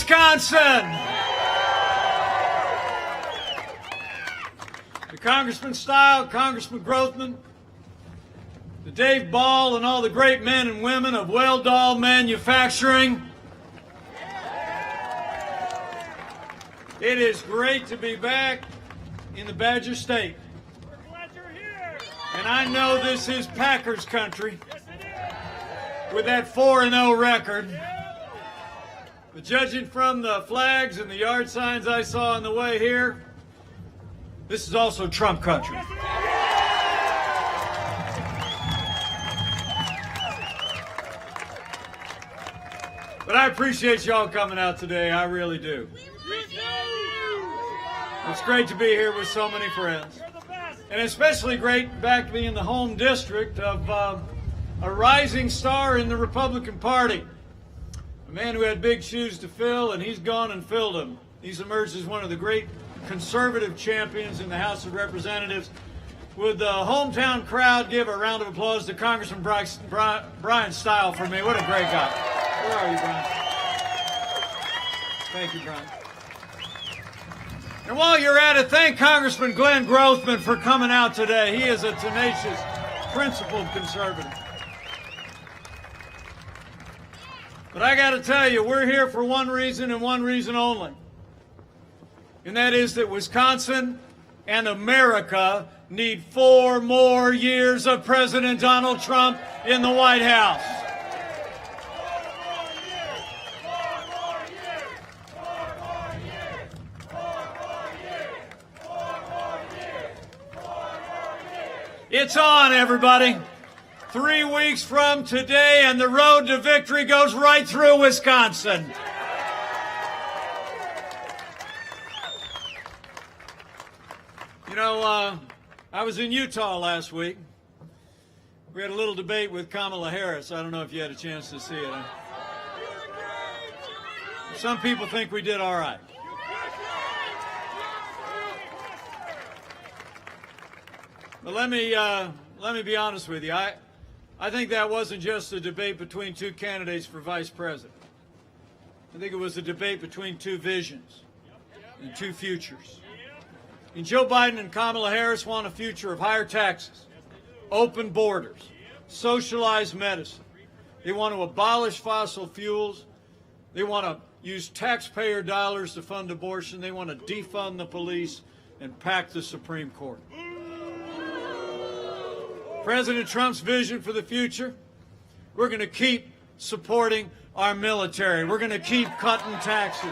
Wisconsin. To Congressman Style, Congressman Grothman, to Dave Ball, and all the great men and women of Well-Doll Manufacturing, it is great to be back in the Badger State. We're glad you're here. And I know this is Packers country with that 4-0 record. But judging from the flags and the yard signs I saw on the way here, this is also Trump country. But I appreciate y'all coming out today. I really do. It's great to be here with so many friends. And especially great back to be in the home district of a rising star in the Republican Party. A man who had big shoes to fill, and he's gone and filled them. He's emerged as one of the great conservative champions in the House of Representatives. Would the hometown crowd give a round of applause to Congressman Brian Style for me? What a great guy. Where are you, Brian? Thank you, Brian. And while you're at it, thank Congressman Glenn Grothman for coming out today. He is a tenacious, principled conservative. But I got to tell you, we're here for one reason and one reason only. And that is that Wisconsin and America need 4 more years of President Donald Trump in the White House. It's on, everybody. 3 weeks from today, and the road to victory goes right through Wisconsin. You know, I was in Utah last week. We had a little debate with Kamala Harris. I don't know if you had a chance to see it. Some people think we did all right. But let me be honest with you. I think that wasn't just a debate between 2 candidates for vice president. I think it was a debate between 2 visions and 2 futures. And Joe Biden and Kamala Harris want a future of higher taxes, open borders, socialized medicine. They want to abolish fossil fuels. They want to use taxpayer dollars to fund abortion. They want to defund the police and pack the Supreme Court. President Trump's vision for the future, we're going to keep supporting our military. We're going to keep cutting taxes,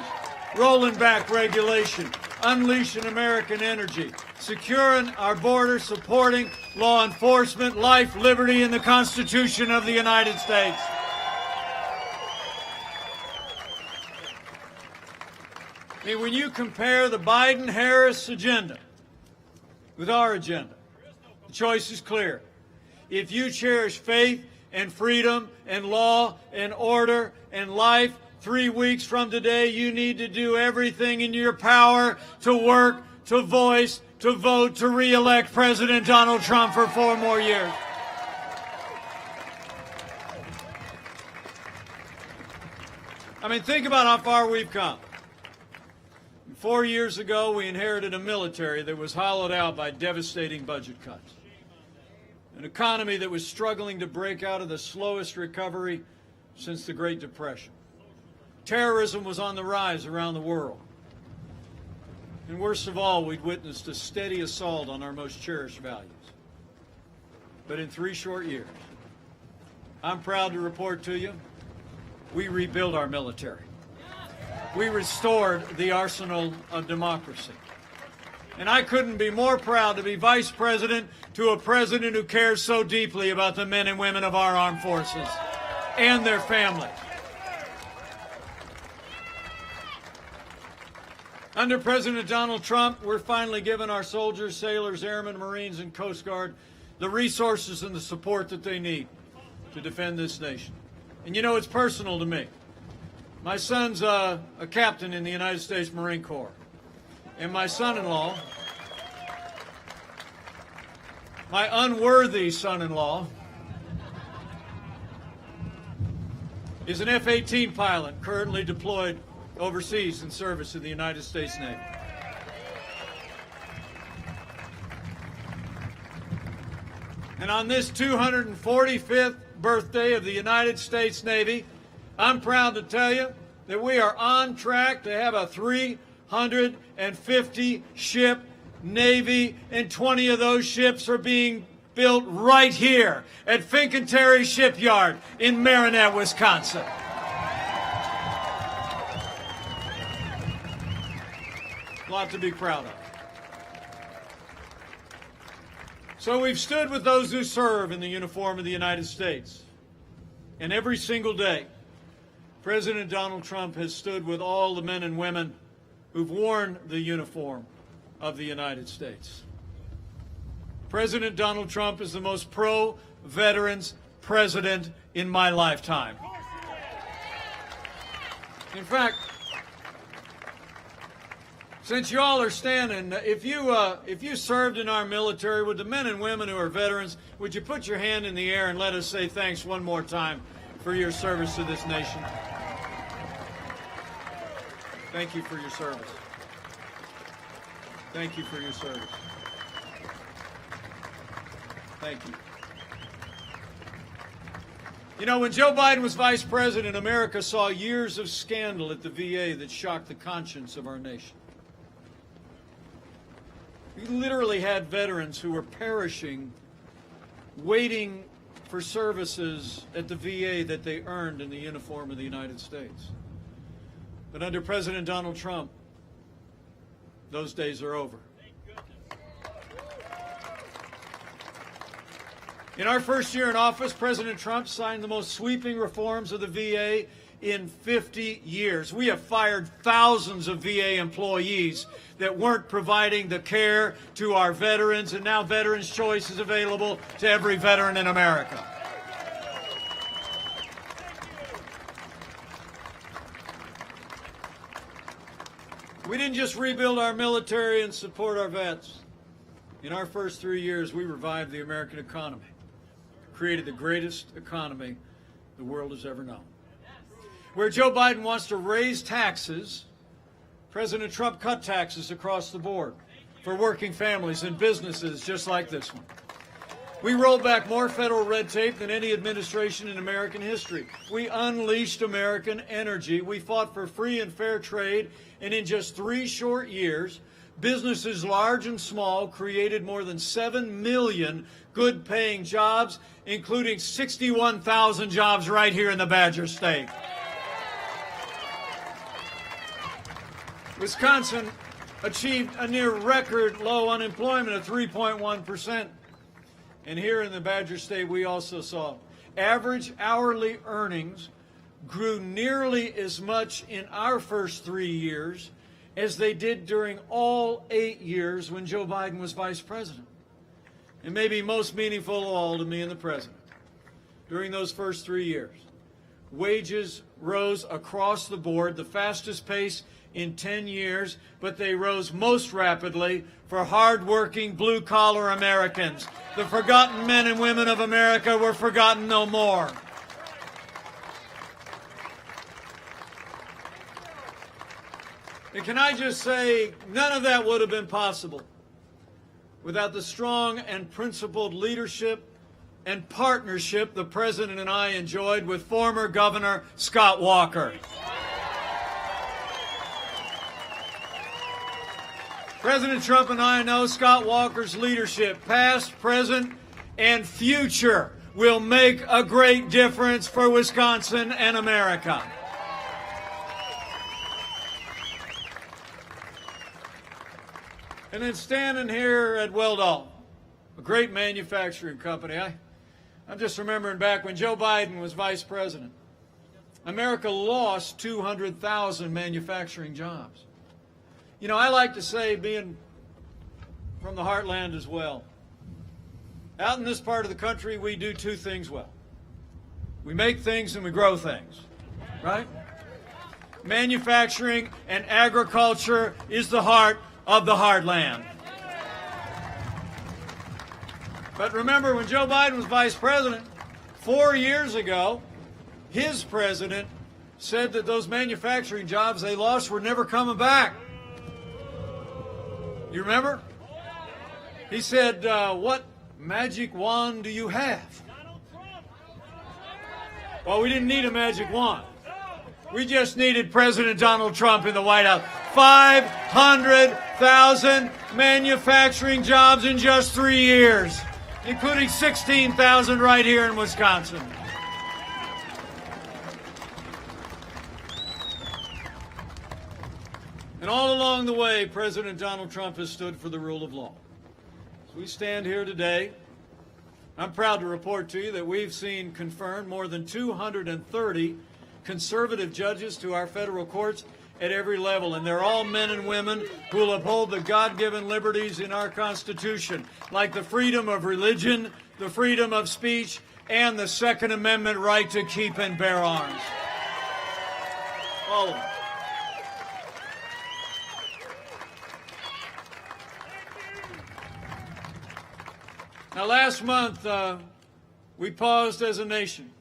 rolling back regulation, unleashing American energy, securing our border, supporting law enforcement, life, liberty, and the Constitution of the United States. I mean, when you compare the Biden-Harris agenda with our agenda, the choice is clear. If you cherish faith and freedom and law and order and life, 3 weeks from today, you need to do everything in your power to work, to voice, to vote, to re-elect President Donald Trump for 4 more years. I mean, think about how far we've come. 4 years ago, we inherited a military that was hollowed out by devastating budget cuts. An economy that was struggling to break out of the slowest recovery since the Great Depression. Terrorism was on the rise around the world. And worst of all, we'd witnessed a steady assault on our most cherished values. But in 3 short years, I'm proud to report to you, we rebuilt our military. We restored the arsenal of democracy. And I couldn't be more proud to be vice president to a president who cares so deeply about the men and women of our armed forces and their families. Under President Donald Trump, we're finally giving our soldiers, sailors, airmen, Marines, and Coast Guard the resources and the support that they need to defend this nation. And you know, it's personal to me. My son's a captain in the United States Marine Corps. And my son-in-law, my unworthy son-in-law, is an F-18 pilot currently deployed overseas in service to the United States Navy. And on this 245th birthday of the United States Navy, I'm proud to tell you that we are on track to have a 350-ship Navy, and 20 of those ships are being built right here at Fincantieri Shipyard in Marinette, Wisconsin. A lot to be proud of. So we've stood with those who serve in the uniform of the United States. And every single day, President Donald Trump has stood with all the men and women who've worn the uniform of the United States. President Donald Trump is the most pro-veterans president in my lifetime. In fact, since you all are standing, if you served in our military, would the men and women who are veterans, would you put your hand in the air and let us say thanks one more time for your service to this nation? Thank you for your service. Thank you for your service. Thank you. You know, when Joe Biden was vice president, America saw years of scandal at the VA that shocked the conscience of our nation. We literally had veterans who were perishing, waiting for services at the VA that they earned in the uniform of the United States. But under President Donald Trump, those days are over. In our first year in office, President Trump signed the most sweeping reforms of the VA in 50 years. We have fired thousands of VA employees that weren't providing the care to our veterans, and now Veterans Choice is available to every veteran in America. We didn't just rebuild our military and support our vets. In our first 3 years, we revived the American economy, created the greatest economy the world has ever known. Where Joe Biden wants to raise taxes, President Trump cut taxes across the board for working families and businesses just like this one. We rolled back more federal red tape than any administration in American history. We unleashed American energy. We fought for free and fair trade, and in just 3 short years, businesses large and small created more than 7 million good-paying jobs, including 61,000 jobs right here in the Badger State. Wisconsin achieved a near record low unemployment of 3.1%. And here in the Badger State, we also saw average hourly earnings grew nearly as much in our first 3 years as they did during all 8 years when Joe Biden was vice president. And maybe most meaningful of all to me and the president, during those first 3 years, wages rose across the board, the fastest pace in 10 years, but they rose most rapidly for hard-working, blue-collar Americans. The forgotten men and women of America were forgotten no more. And can I just say, none of that would have been possible without the strong and principled leadership and partnership the President and I enjoyed with former Governor Scott Walker. President Trump and I know Scott Walker's leadership, past, present, and future, will make a great difference for Wisconsin and America. And then standing here at Weldall, a great manufacturing company, I'm just remembering back when Joe Biden was vice president, America lost 200,000 manufacturing jobs. You know, I like to say, being from the heartland as well, out in this part of the country, we do 2 things well. We make things and we grow things, right? Manufacturing and agriculture is the heart of the heartland. But remember, when Joe Biden was vice president, 4 years ago, his president said that those manufacturing jobs they lost were never coming back. You remember? He said, what magic wand do you have? Well, we didn't need a magic wand. We just needed President Donald Trump in the White House. 500,000 manufacturing jobs in just 3 years, including 16,000 right here in Wisconsin. And all along the way, President Donald Trump has stood for the rule of law. As we stand here today, I'm proud to report to you that we've seen confirmed more than 230 conservative judges to our federal courts at every level, and they're all men and women who will uphold the God-given liberties in our Constitution, like the freedom of religion, the freedom of speech, and the Second Amendment right to keep and bear arms. All of them. Now, last month, we paused as a nation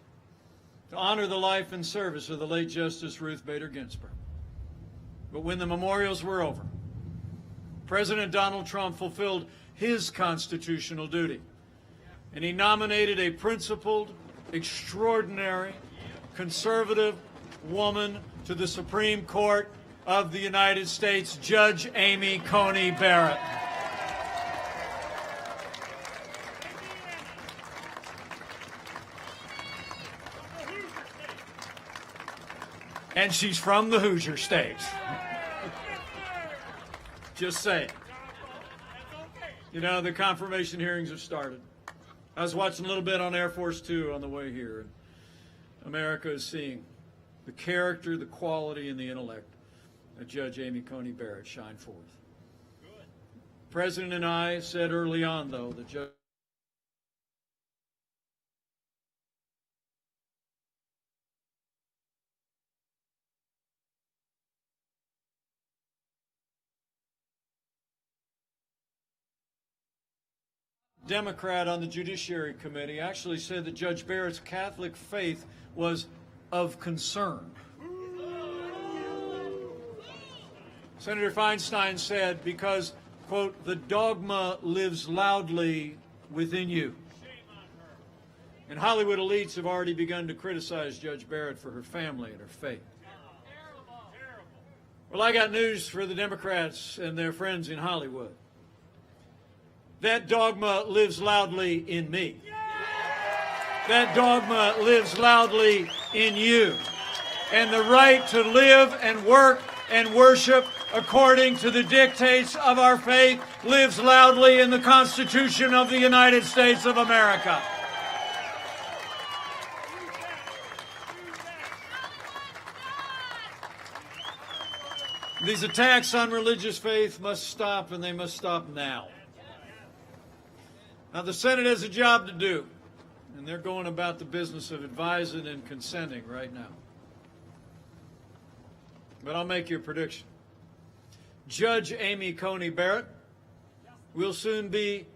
to honor the life and service of the late Justice Ruth Bader Ginsburg. But when the memorials were over, President Donald Trump fulfilled his constitutional duty, and he nominated a principled, extraordinary, conservative woman to the Supreme Court of the United States, Judge Amy Coney Barrett. And she's from the Hoosier States. Just saying. You know, the confirmation hearings have started. I was watching a little bit on Air Force Two on the way here. And America is seeing the character, the quality, and the intellect of Judge Amy Coney Barrett shine forth. The President and I said early on, though, that Judge Democrat on the Judiciary Committee actually said that Judge Barrett's Catholic faith was of concern. Senator Feinstein said, because, quote, the dogma lives loudly within you. And Hollywood elites have already begun to criticize Judge Barrett for her family and her faith. Well, I got news for the Democrats and their friends in Hollywood. That dogma lives loudly in me. That dogma lives loudly in you. And the right to live and work and worship according to the dictates of our faith lives loudly in the Constitution of the United States of America. These attacks on religious faith must stop, and they must stop now. Now, the Senate has a job to do, and they're going about the business of advising and consenting right now. But I'll make you a prediction. Judge Amy Coney Barrett will soon be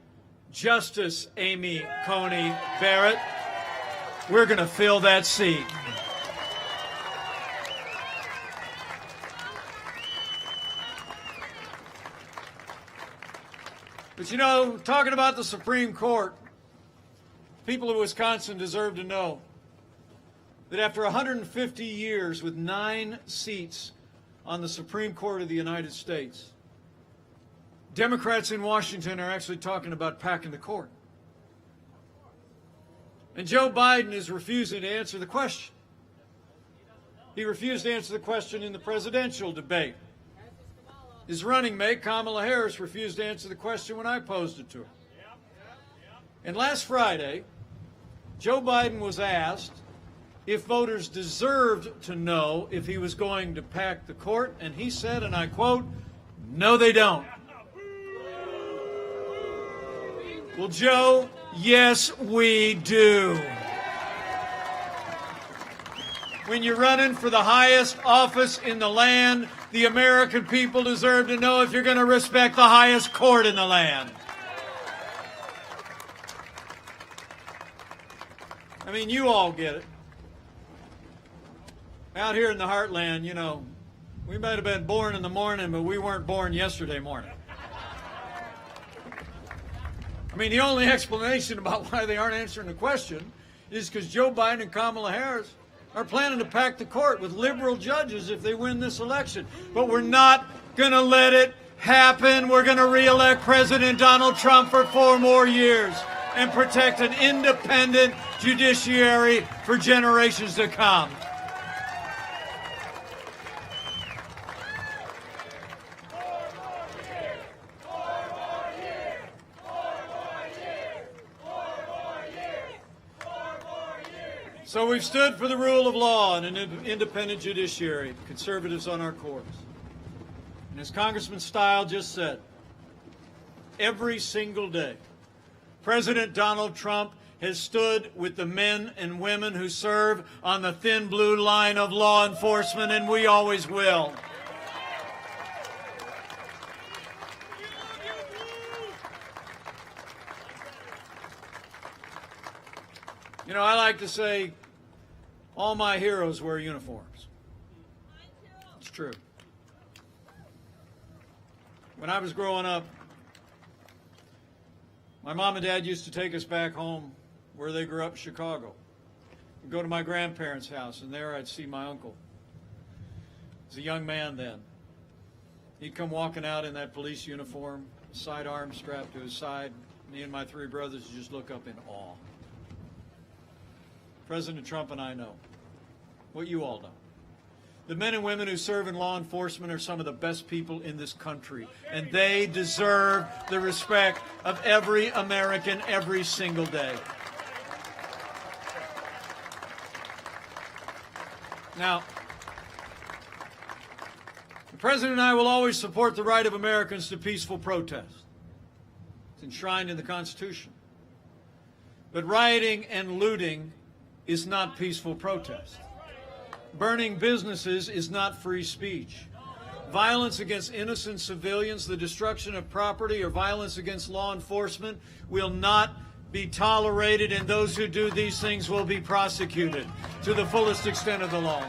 Justice Amy Coney Barrett. We're going to fill that seat. But you know, talking about the Supreme Court, people of Wisconsin deserve to know that after 150 years with 9 seats on the Supreme Court of the United States, Democrats in Washington are actually talking about packing the court. And Joe Biden is refusing to answer the question. He refused to answer the question in the presidential debate. His running mate, Kamala Harris, refused to answer the question when I posed it to her. And last Friday, Joe Biden was asked if voters deserved to know if he was going to pack the court, and he said, and I quote, "No, they don't." Well, Joe, yes, we do. When you're running for the highest office in the land, the American people deserve to know if you're going to respect the highest court in the land. I mean, you all get it. Out here in the heartland, you know, we might have been born in the morning, but we weren't born yesterday morning. I mean, the only explanation about why they aren't answering the question is because Joe Biden and Kamala Harris are planning to pack the court with liberal judges if they win this election. But we're not going to let it happen. We're going to reelect President Donald Trump for 4 more years and protect an independent judiciary for generations to come. So we've stood for the rule of law and an independent judiciary, conservatives on our course. And as Congressman Stile just said, every single day, President Donald Trump has stood with the men and women who serve on the thin blue line of law enforcement, and we always will. You know, I like to say all my heroes wear uniforms. It's true. When I was growing up, my mom and dad used to take us back home where they grew up in Chicago. We'd go to my grandparents' house, and there I'd see my uncle. He was a young man then. He'd come walking out in that police uniform, sidearm strapped to his side. Me and my 3 brothers would just look up in awe. President Trump and I know what you all know. The men and women who serve in law enforcement are some of the best people in this country, and they deserve the respect of every American every single day. Now, the President and I will always support the right of Americans to peaceful protest. It's enshrined in the Constitution. But rioting and looting is not peaceful protest. Burning businesses is not free speech. Violence against innocent civilians, the destruction of property, or violence against law enforcement will not be tolerated, and those who do these things will be prosecuted to the fullest extent of the law.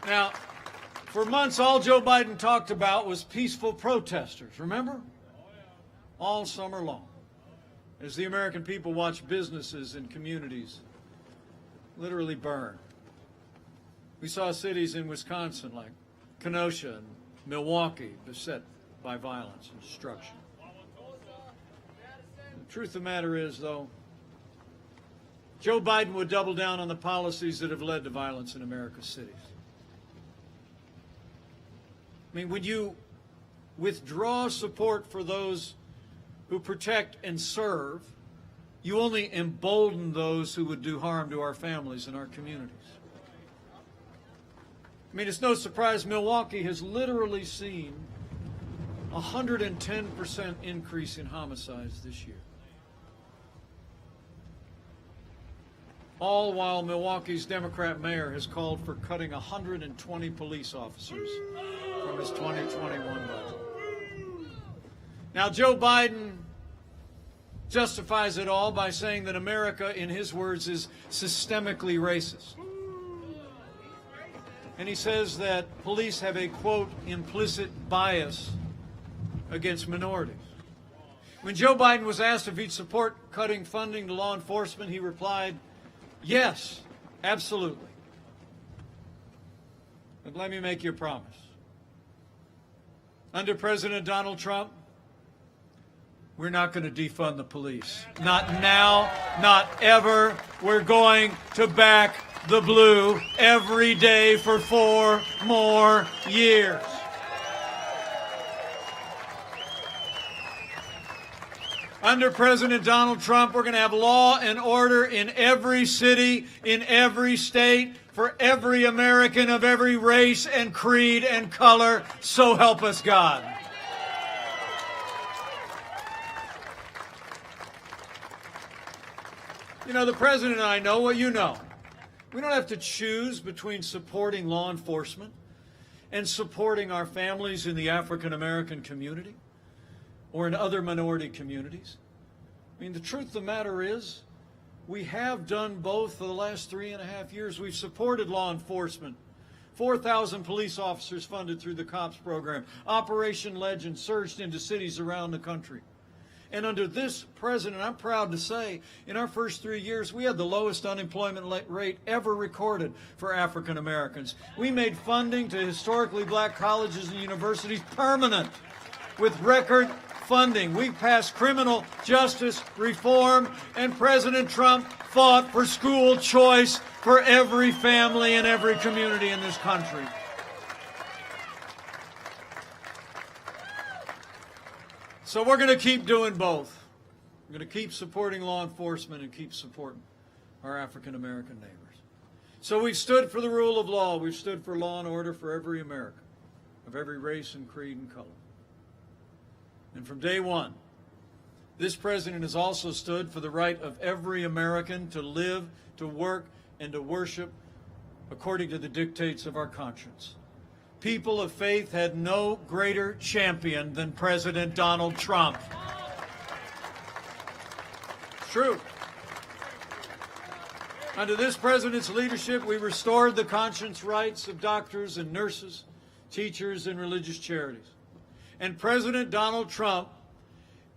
Now, for months, all Joe Biden talked about was peaceful protesters, remember? All summer long, as the American people watch businesses and communities literally burn. We saw cities in Wisconsin like Kenosha and Milwaukee beset by violence and destruction. The truth of the matter is, though, Joe Biden would double down on the policies that have led to violence in America's cities. I mean, when you withdraw support for those who protect and serve, you only embolden those who would do harm to our families and our communities. I mean, it's no surprise Milwaukee has literally seen a 110% increase in homicides this year. All while Milwaukee's Democrat mayor has called for cutting 120 police officers from his 2021 budget. Now, Joe Biden justifies it all by saying that America, in his words, is systemically racist. And he says that police have a, quote, implicit bias against minorities. When Joe Biden was asked if he'd support cutting funding to law enforcement, he replied, yes, absolutely. But let me make you a promise. Under President Donald Trump, we're not going to defund the police. Not now, not ever. We're going to back the blue every day for 4 more years. Under President Donald Trump, we're going to have law and order in every city, in every state, for every American of every race and creed and color. So help us God. You know, the President and I know what you know. We don't have to choose between supporting law enforcement and supporting our families in the African American community or in other minority communities. I mean, the truth of the matter is, We have done both for the last 3.5 years. We've supported law enforcement. 4,000 police officers funded through the COPS program. Operation Legend surged into cities around the country. And under this president, I'm proud to say, in our first 3 years, we had the lowest unemployment rate ever recorded for African Americans. We made funding to historically black colleges and universities permanent with record funding. We passed criminal justice reform, and President Trump fought for school choice for every family and every community in this country. So we're going to keep doing both. We're going to keep supporting law enforcement and keep supporting our African American neighbors. So we've stood for the rule of law. We've stood for law and order for every American, of every race and creed and color. And from day one, this president has also stood for the right of every American to live, to work, and to worship according to the dictates of our conscience. People of faith had no greater champion than President Donald Trump. It's true. Under this president's leadership, we restored the conscience rights of doctors and nurses, teachers, and religious charities. And President Donald Trump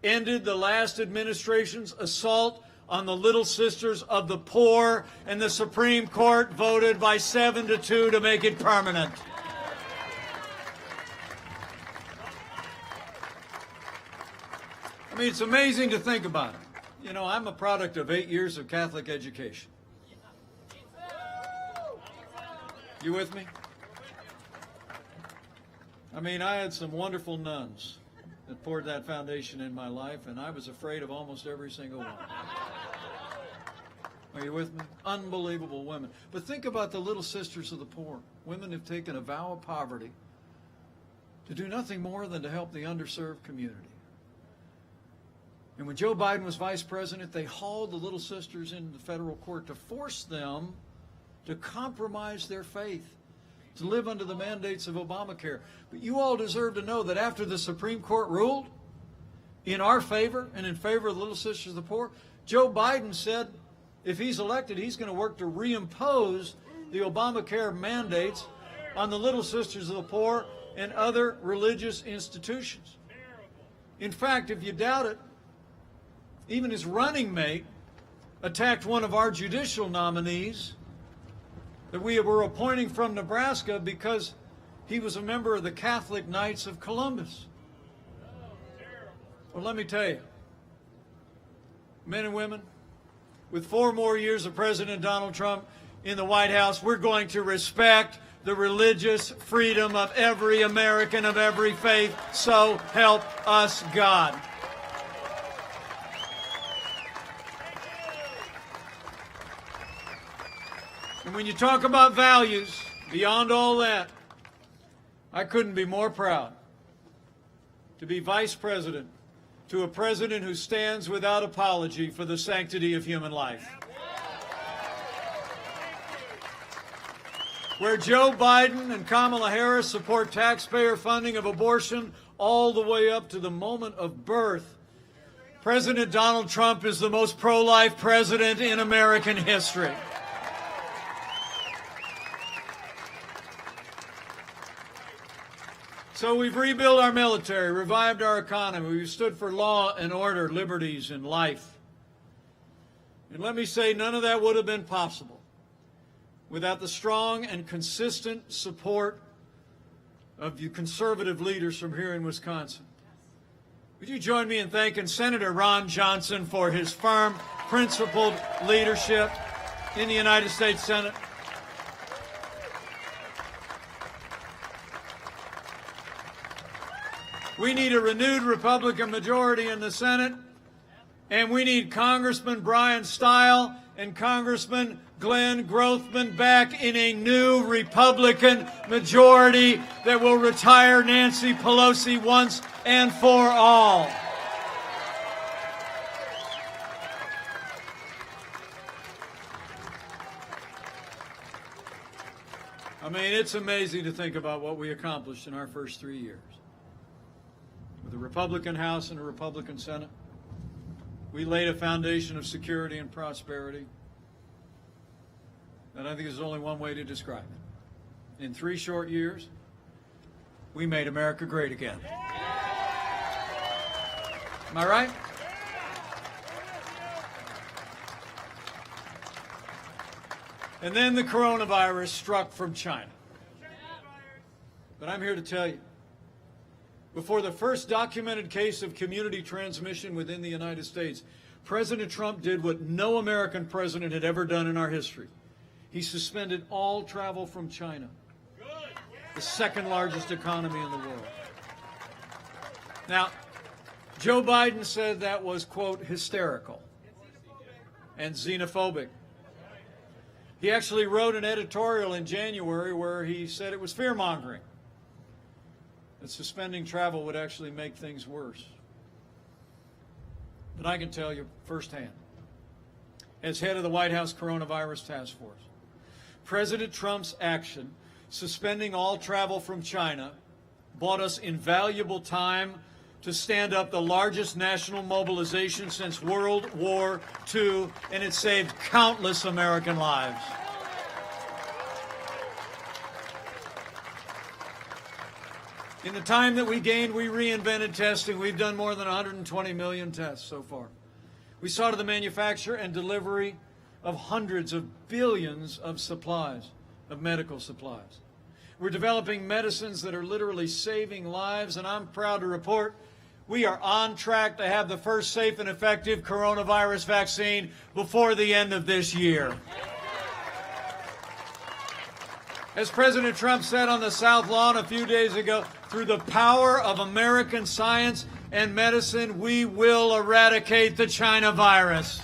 ended the last administration's assault on the Little Sisters of the Poor, and the Supreme Court voted by 7-2 to make it permanent. I mean, it's amazing to think about it. You know, I'm a product of 8 years of Catholic education. You with me? I mean, I had some wonderful nuns that poured that foundation in my life, and I was afraid of almost every single one. Are you with me? Unbelievable women. But think about the Little Sisters of the Poor. Women have taken a vow of poverty to do nothing more than to help the underserved community. And when Joe Biden was vice president, they hauled the Little Sisters into the federal court to force them to compromise their faith, to live under the mandates of Obamacare. But you all deserve to know that after the Supreme Court ruled in our favor and in favor of the Little Sisters of the Poor, Joe Biden said if he's elected, he's going to work to reimpose the Obamacare mandates on the Little Sisters of the Poor and other religious institutions. In fact, if you doubt it, even his running mate attacked one of our judicial nominees that we were appointing from Nebraska because he was a member of the Catholic Knights of Columbus. Well, let me tell you, men and women, with 4 more years of President Donald Trump in the White House, we're going to respect the religious freedom of every American of every faith. So help us God. And when you talk about values, beyond all that, I couldn't be more proud to be vice president to a president who stands without apology for the sanctity of human life. Where Joe Biden and Kamala Harris support taxpayer funding of abortion all the way up to the moment of birth, President Donald Trump is the most pro-life president in American history. So we've rebuilt our military, revived our economy, we've stood for law and order, liberties, and life. And let me say, none of that would have been possible without the strong and consistent support of you conservative leaders from here in Wisconsin. Would you join me in thanking Senator Ron Johnson for his firm, principled leadership in the United States Senate? We need a renewed Republican majority in the Senate, and we need Congressman Brian Stile and Congressman Glenn Grothman back in a new Republican majority that will retire Nancy Pelosi once and for all. I mean, it's amazing to think about what we accomplished in our first 3 years. With a Republican House and a Republican Senate, We laid a foundation of security and prosperity. And I think there's only one way to describe it. In 3 short years, we made America great again. Am I right? And then the coronavirus struck from China. But I'm here to tell you, before the first documented case of community transmission within the United States, President Trump did what no American president had ever done in our history. He suspended all travel from China, the second largest economy in the world. Now, Joe Biden said that was, quote, hysterical and xenophobic. He actually wrote an editorial in January where he said it was fear-mongering, that suspending travel would actually make things worse. But I can tell you firsthand, as head of the White House Coronavirus Task Force, President Trump's action, suspending all travel from China, bought us invaluable time to stand up the largest national mobilization since World War II, and it saved countless American lives. In the time that we gained, we reinvented testing. We've done more than 120 million tests so far. We saw to the manufacture and delivery of hundreds of billions of supplies, of medical supplies. We're developing medicines that are literally saving lives, and I'm proud to report we are on track to have the first safe and effective coronavirus vaccine before the end of this year. As President Trump said on the South Lawn a few days ago, through the power of American science and medicine, we will eradicate the China virus.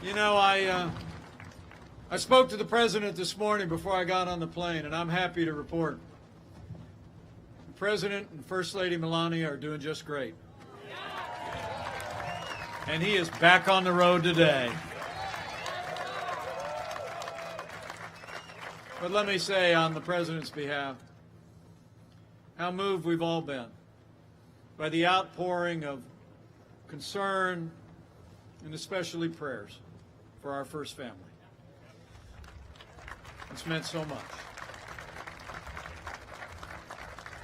You know, I spoke to the President this morning before I got on the plane, and I'm happy to report the President and First Lady Melania are doing just great. And he is back on the road today. But let me say on the President's behalf how moved we've all been by the outpouring of concern and especially prayers for our first family. It's meant so much.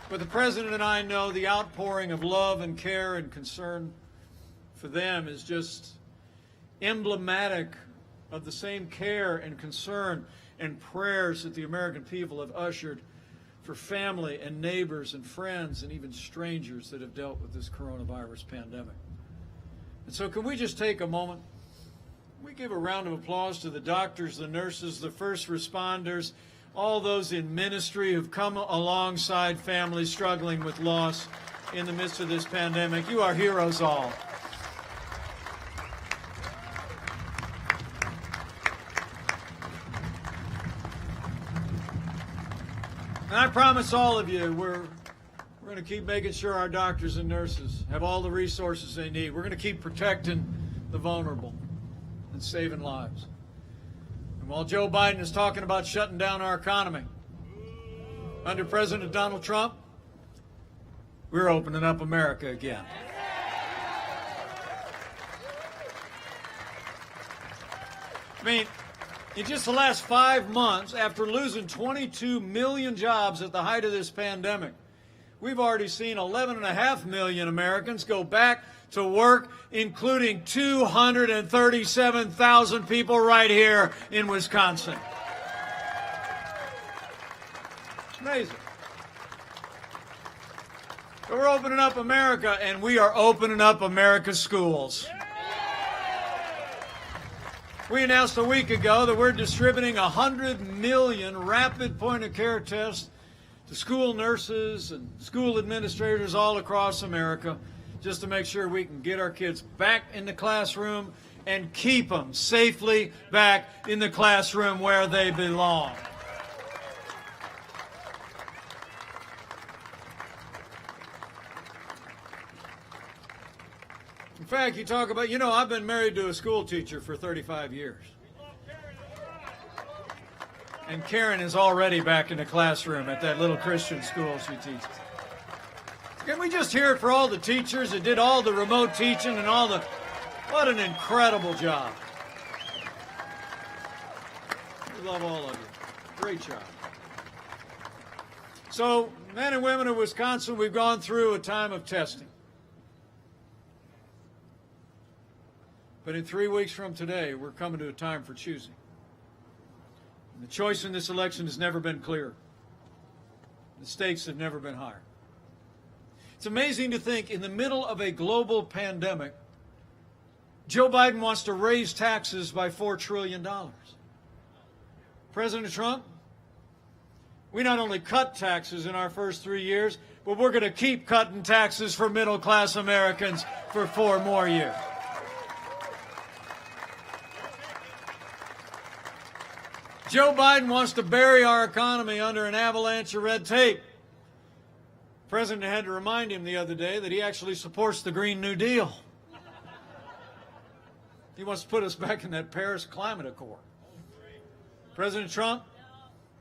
But the President and I know the outpouring of love and care and concern for them is just emblematic of the same care and concern and prayers that the American people have ushered for family and neighbors and friends and even strangers that have dealt with this coronavirus pandemic. And so can we just take a moment? We give a round of applause to the doctors, the nurses, the first responders, all those in ministry who've come alongside families struggling with loss in the midst of this pandemic. You are heroes all. And I promise all of you, we're going to keep making sure our doctors and nurses have all the resources they need. We're going to keep protecting the vulnerable and saving lives. And while Joe Biden is talking about shutting down our economy, under President Donald Trump, we're opening up America again. I mean, in just the last 5 months, after losing 22 million jobs at the height of this pandemic, we've already seen 11.5 million Americans go back to work, including 237,000 people right here in Wisconsin. Amazing. So we're opening up America, and we are opening up America's schools. We announced a week ago that we're distributing 100 million rapid point-of-care tests to school nurses and school administrators all across America, just to make sure we can get our kids back in the classroom and keep them safely back in the classroom where they belong. In fact, you talk about, I've been married to a school teacher for 35 years. And Karen is already back in the classroom at that little Christian school she teaches. Can we just hear it for all the teachers that did all the remote teaching and all the... What an incredible job. We love all of you. Great job. So, men and women of Wisconsin, we've gone through a time of testing. But in 3 weeks from today, we're coming to a time for choosing. And the choice in this election has never been clearer. The stakes have never been higher. It's amazing to think in the middle of a global pandemic, Joe Biden wants to raise taxes by $4 trillion. President Trump, we not only cut taxes in our first 3 years, but we're going to keep cutting taxes for middle-class Americans for 4 more years. Joe Biden wants to bury our economy under an avalanche of red tape. The President had to remind him the other day that he actually supports the Green New Deal. He wants to put us back in that Paris Climate Accord. President Trump,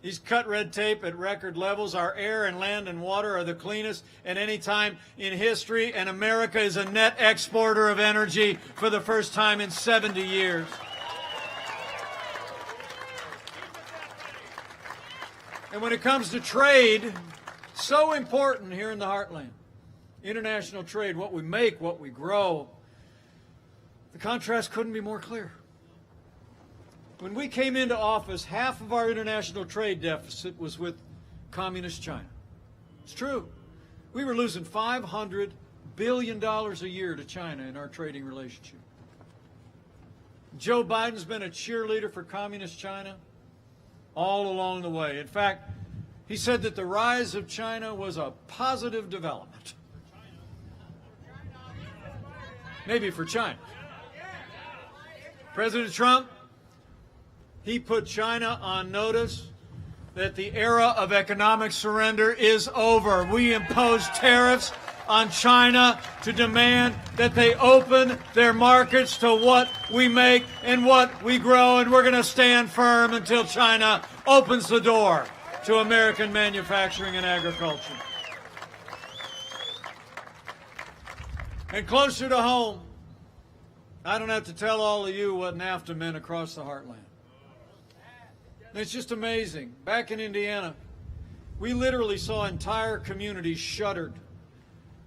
he's cut red tape at record levels. Our air and land and water are the cleanest at any time in history, and America is a net exporter of energy for the first time in 70 years. And when it comes to trade, so important here in the heartland. International trade, what we make, what we grow. The contrast couldn't be more clear. When we came into office, half of our international trade deficit was with communist China. It's true. We were losing $500 billion a year to China in our trading relationship. Joe Biden's been a cheerleader for communist China all along the way. In fact, he said that the rise of China was a positive development. Maybe for China. President Trump, he put China on notice that the era of economic surrender is over. We imposed tariffs on China to demand that they open their markets to what we make and what we grow, and we're going to stand firm until China opens the door to American manufacturing and agriculture. And closer to home, I don't have to tell all of you what NAFTA meant across the heartland. It's just amazing. Back in Indiana, we literally saw entire communities shuttered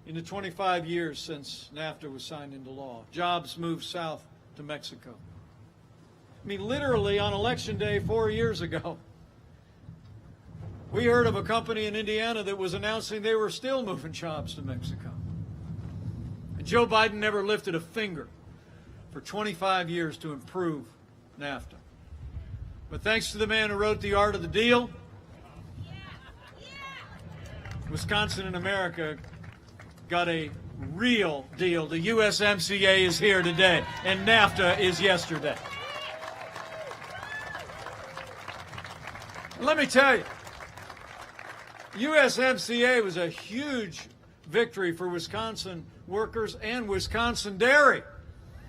in the 25 years since NAFTA was signed into law. Jobs moved south to Mexico. I mean, literally on Election Day 4 years ago, we heard of a company in Indiana that was announcing they were still moving jobs to Mexico. And Joe Biden never lifted a finger for 25 years to improve NAFTA. But thanks to the man who wrote The Art of the Deal, Wisconsin and America got a real deal. The USMCA is here today, and NAFTA is yesterday. And let me tell you, USMCA was a huge victory for Wisconsin workers and Wisconsin dairy.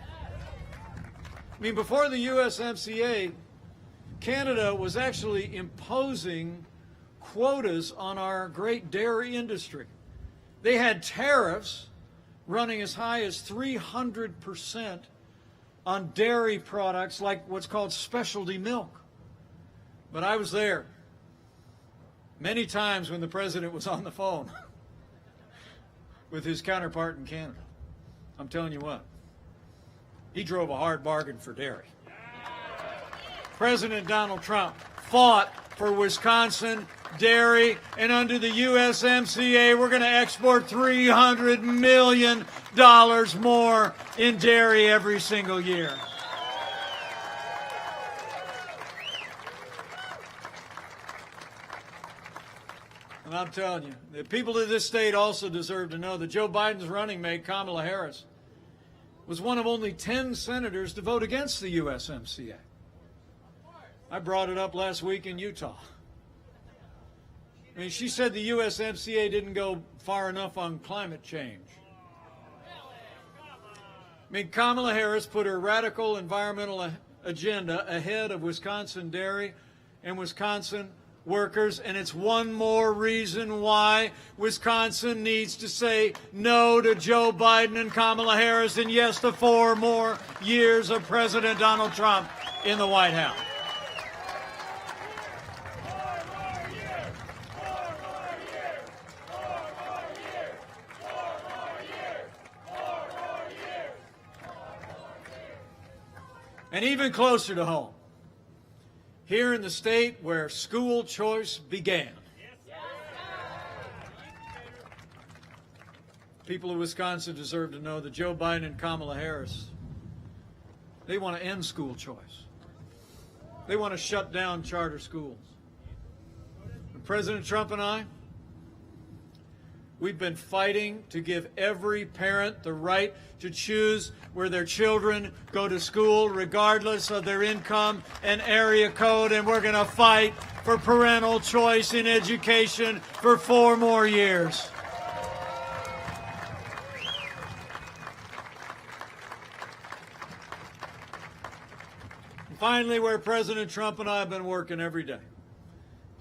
I mean, before the USMCA, Canada was actually imposing quotas on our great dairy industry. They had tariffs running as high as 300% on dairy products like what's called specialty milk. But I was there many times when the president was on the phone with his counterpart in Canada. I'm telling you what, he drove a hard bargain for dairy. President Donald Trump fought for Wisconsin dairy, and under the USMCA, we're going to export $300 million more in dairy every single year. And I'm telling you, the people of this state also deserve to know that Joe Biden's running mate, Kamala Harris, was one of only 10 senators to vote against the USMCA. I brought it up last week in Utah. I mean, she said the USMCA didn't go far enough on climate change. I mean, Kamala Harris put her radical environmental agenda ahead of Wisconsin dairy and Wisconsin workers, and it's one more reason why Wisconsin needs to say no to Joe Biden and Kamala Harris and yes to 4 more years of President Donald Trump in the White House. And even closer to home, here in the state where school choice began, people of Wisconsin deserve to know that Joe Biden and Kamala Harris, they want to end school choice. They want to shut down charter schools. And President Trump and I, we've been fighting to give every parent the right to choose where their children go to school, regardless of their income and area code, and we're going to fight for parental choice in education for 4 more years. And finally, where President Trump and I have been working every day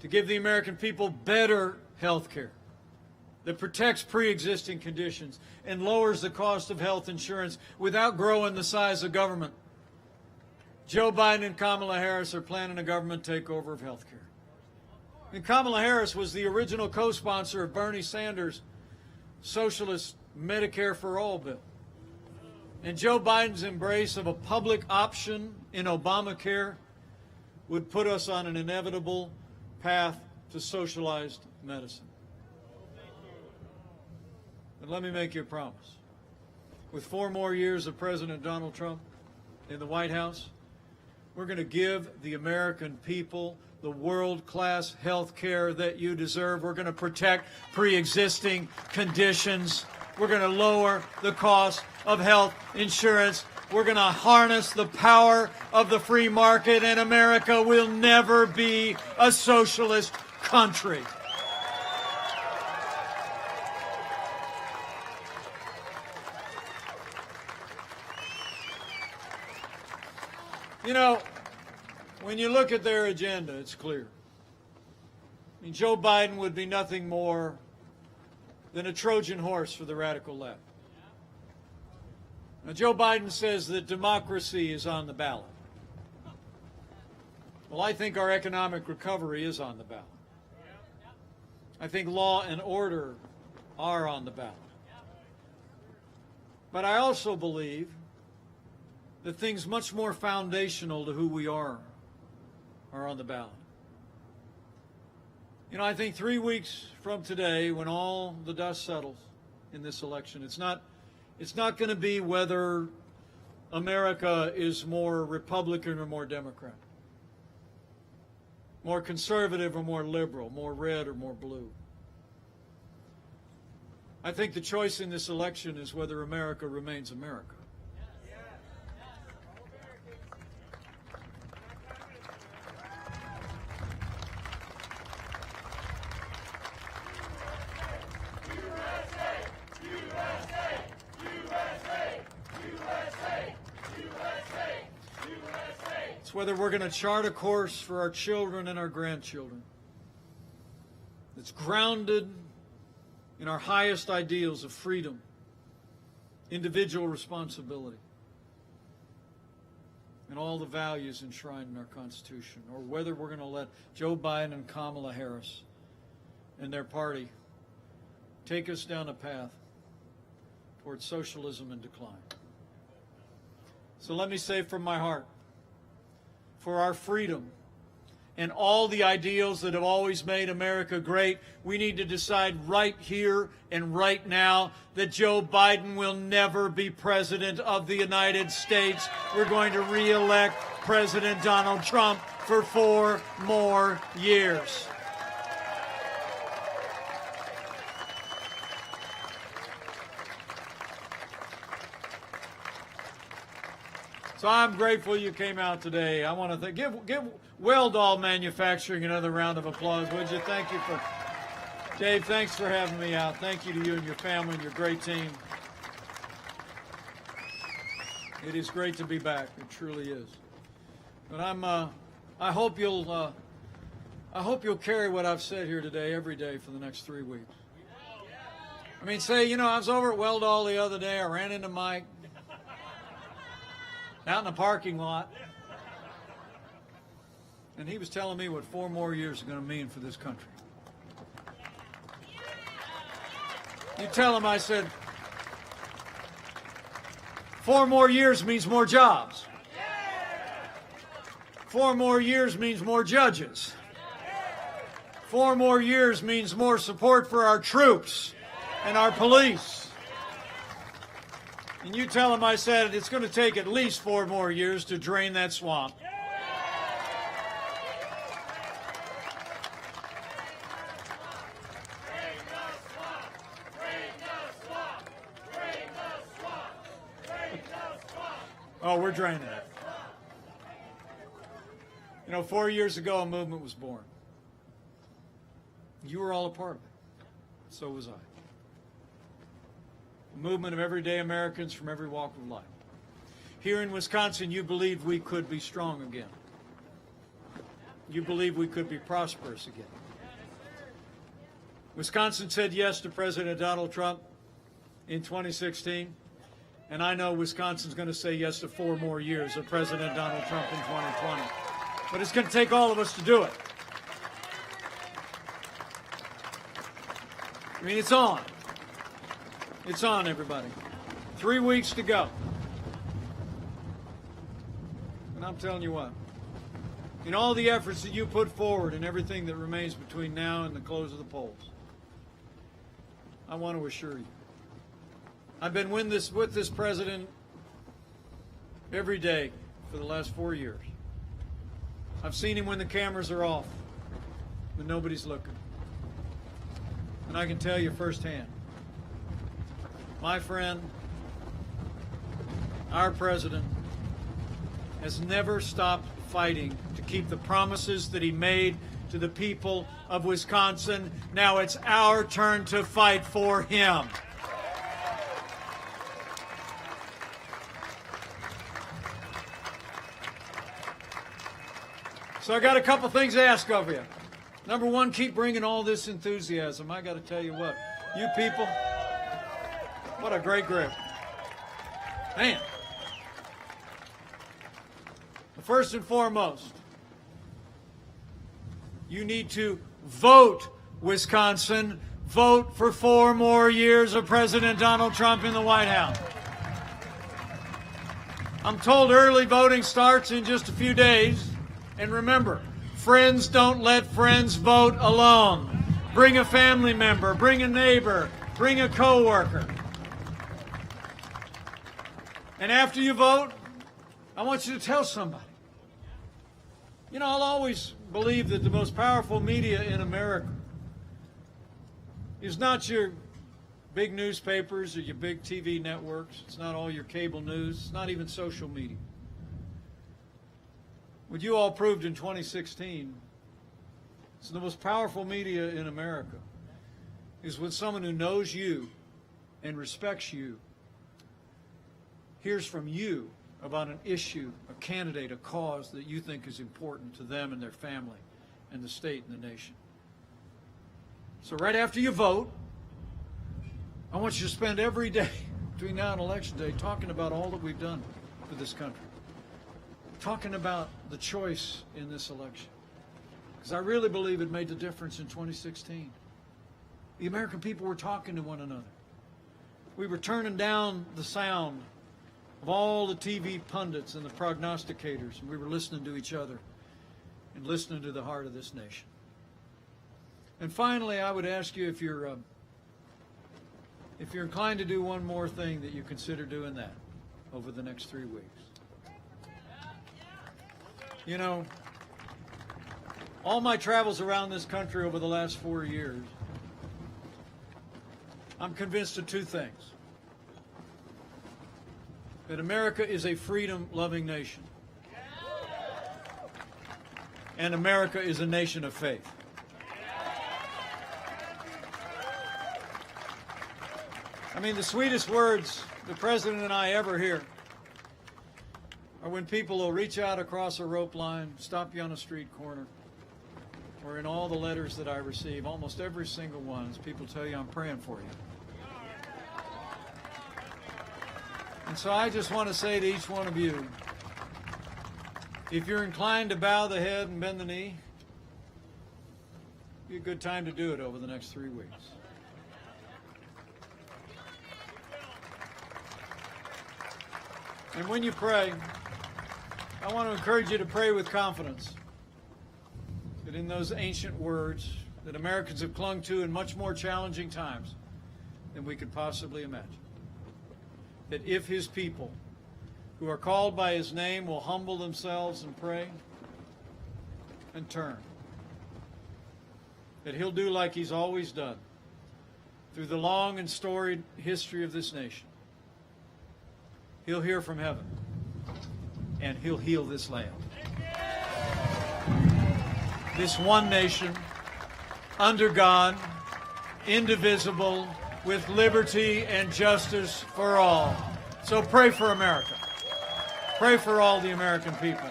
to give the American people better health care that protects pre-existing conditions and lowers the cost of health insurance without growing the size of government. Joe Biden and Kamala Harris are planning a government takeover of health care. And Kamala Harris was the original co-sponsor of Bernie Sanders' socialist Medicare for All bill. And Joe Biden's embrace of a public option in Obamacare would put us on an inevitable path to socialized medicine. But let me make you a promise. With 4 more years of President Donald Trump in the White House, we're going to give the American people the world-class health care that you deserve. We're going to protect pre-existing conditions. We're going to lower the cost of health insurance. We're going to harness the power of the free market, and America will never be a socialist country. You know, when you look at their agenda, it's clear. I mean, Joe Biden would be nothing more than a Trojan horse for the radical left. Now, Joe Biden says that democracy is on the ballot. Well, I think our economic recovery is on the ballot. I think law and order are on the ballot. But I also believe that things much more foundational to who we are on the ballot. You know, I think 3 weeks from today, when all the dust settles in this election, it's not going to be whether America is more Republican or more Democrat, more conservative or more liberal, more red or more blue. I think the choice in this election is whether America remains America. Whether we're going to chart a course for our children and our grandchildren that's grounded in our highest ideals of freedom, individual responsibility, and all the values enshrined in our Constitution, or whether we're going to let Joe Biden and Kamala Harris and their party take us down a path towards socialism and decline. So let me say from my heart, for our freedom and all the ideals that have always made America great, we need to decide right here and right now that Joe Biden will never be president of the United States. We're going to re-elect President Donald Trump for 4 more years. So I'm grateful you came out today. I want to give Weldall Manufacturing another round of applause, would you? Thank you for, Dave, thanks for having me out. Thank you to you and your family and your great team. It is great to be back. It truly is. But I hope you'll I hope you'll carry what I've said here today every day for the next 3 weeks. I mean, say, you know, I was over at Weldall the other day. I ran into Mike out in the parking lot. And he was telling me what 4 more years are going to mean for this country. You tell him, I said, 4 more years means more jobs. 4 more years means more judges. 4 more years means more support for our troops and our police. And you tell him, I said, it's going to take at least 4 more years to drain that swamp. Oh, we're draining it. You know, 4 years ago, a movement was born. You were all a part of it. So was I. A movement of everyday Americans from every walk of life. Here in Wisconsin, you believed we could be strong again. You believed we could be prosperous again. Wisconsin said yes to President Donald Trump in 2016. And I know Wisconsin's going to say yes to 4 more years of President Donald Trump in 2020. But it's going to take all of us to do it. I mean, it's on. It's on, everybody. 3 weeks to go. And I'm telling you what, in all the efforts that you put forward and everything that remains between now and the close of the polls, I want to assure you, I've been with this president every day for the last 4 years. I've seen him when the cameras are off, when nobody's looking. And I can tell you firsthand, my friend, our president, has never stopped fighting to keep the promises that he made to the people of Wisconsin. Now it's our turn to fight for him. So I got a couple things to ask of you. Number one, keep bringing all this enthusiasm. I got to tell you what, you people, what a great group. Man. First and foremost, you need to vote, Wisconsin. Vote for 4 more years of President Donald Trump in the White House. I'm told early voting starts in just a few days. And remember, friends don't let friends vote alone. Bring a family member, bring a neighbor, bring a coworker. And after you vote, I want you to tell somebody. You know, I'll always believe that the most powerful media in America is not your big newspapers or your big TV networks. It's not all your cable news. It's not even social media. What you all proved in 2016 is the most powerful media in America is when someone who knows you and respects you hears from you about an issue, a candidate, a cause that you think is important to them and their family and the state and the nation. So right after you vote, I want you to spend every day between now and Election Day talking about all that we've done for this country. Talking about the choice in this election. Because I really believe it made the difference in 2016. The American people were talking to one another. We were turning down the sound of all the TV pundits and the prognosticators, and we were listening to each other and listening to the heart of this nation. And finally, I would ask you if you're inclined to do one more thing, that you consider doing that over the next 3 weeks. You know, all my travels around this country over the last 4 years, I'm convinced of 2 things. That America is a freedom-loving nation. And America is a nation of faith. I mean, the sweetest words the President and I ever hear are when people will reach out across a rope line, stop you on a street corner, or in all the letters that I receive, almost every single one, is people tell you I'm praying for you. And so I just want to say to each one of you, if you're inclined to bow the head and bend the knee, it'd be a good time to do it over the next 3 weeks. And when you pray, I want to encourage you to pray with confidence that in those ancient words that Americans have clung to in much more challenging times than we could possibly imagine, that if his people who are called by his name will humble themselves and pray and turn, that he'll do like he's always done through the long and storied history of this nation. He'll hear from heaven, and he'll heal this land. This one nation, under God, indivisible, with liberty and justice for all. So pray for America. Pray for all the American people.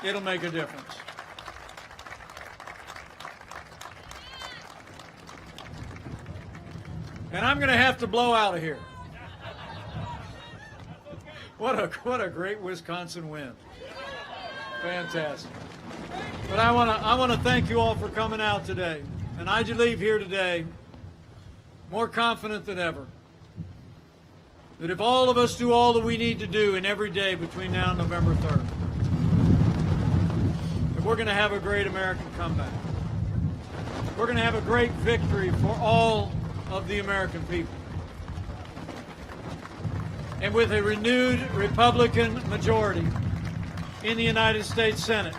It'll make a difference. And I'm going to have to blow out of here. What a great Wisconsin win. Fantastic. But I want to thank you all for coming out today. And I leave here today more confident than ever that if all of us do all that we need to do in every day between now and November 3rd, that we're going to have a great American comeback. We're going to have a great victory for all of the American people. And with a renewed Republican majority in the United States Senate,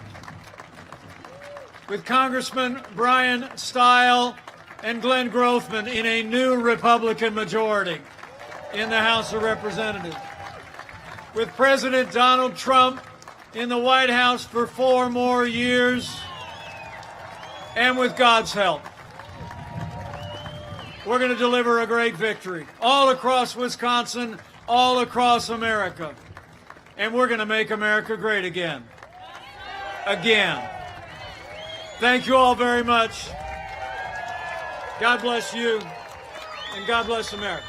with Congressman Brian Stile and Glenn Grothman in a new Republican majority in the House of Representatives, with President Donald Trump in the White House for 4 more years, and with God's help, we're going to deliver a great victory all across Wisconsin, all across America. And we're going to make America great again. Again. Thank you all very much. God bless you, and God bless America.